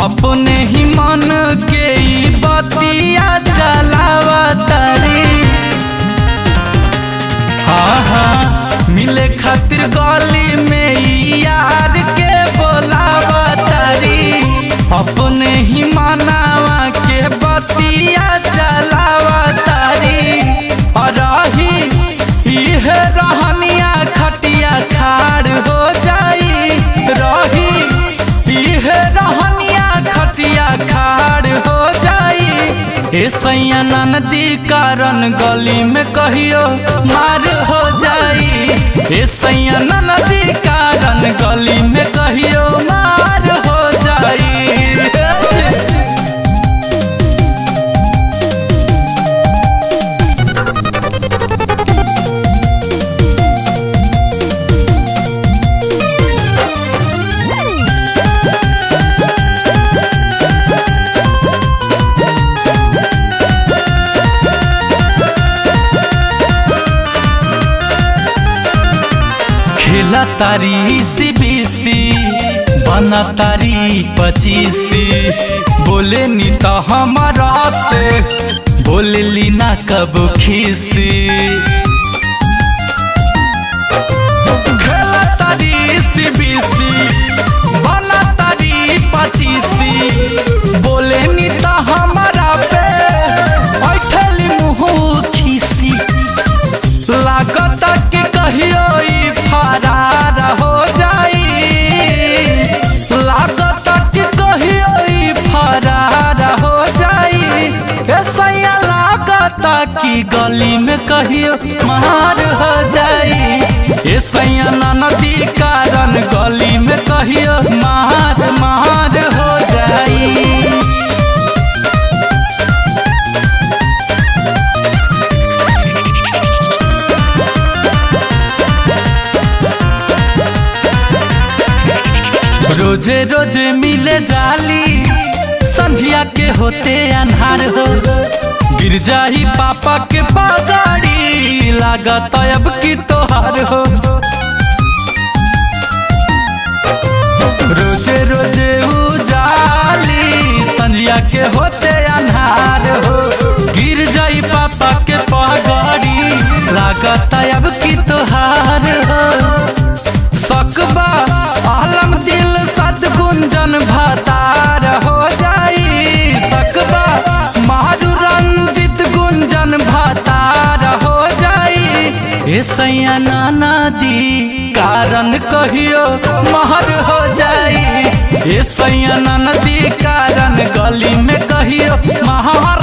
अपने ही मन के ई बतिया चलावा तारी। हाँ हाँ मिले खातिर गली में ई यार के बोलावा तारी। अपने ही मनावा के बतिया चलावा तारी। रही इहे रहनिया खटिया खाड़ हो जाई। रही इहे रहनिया खटिया खाड़ हो जाई। ए सैया ननदी कारण गली में कहियो मार हो जाई। ए सैया ननदी कारण गली में कहियो मार हो जाई। खेला तारी सीबीसी बना तारी 25। बोले नी तो हमारा से बोले ली ना कब खीसी। खेला तारी सीबीसी बना तारी 25। बोले नी तो हमारा पे बैठली मुँह खीसी। लागत के कहियो फरार हो जाई। लागत कि कहियो फरार हो जाई। ऐसा लागत कि गली में कहियो मार हो जाई। ऐसा ननदी कारण गली में कहियो मार हो जाई। रोजे रोजे मिले जाली संझिया के होते अन्हार हो। गिर जाही पापा के पगाड़ी लागत अब की तोहार हो। रोजे रोजे उजाली संझिया के होते अन्हार हो। गिर जाही पापा के पगाड़ी लागत अब की तोहार हो। सकबा आलम दिल सदगुंजन भतार हो जाई। सकबा मारू रंजित गुंजन भतार हो जाई। ऐसा ननदी कारण कहियो महर हो जाई। ऐसा ननदी कारण गली में कहियो महर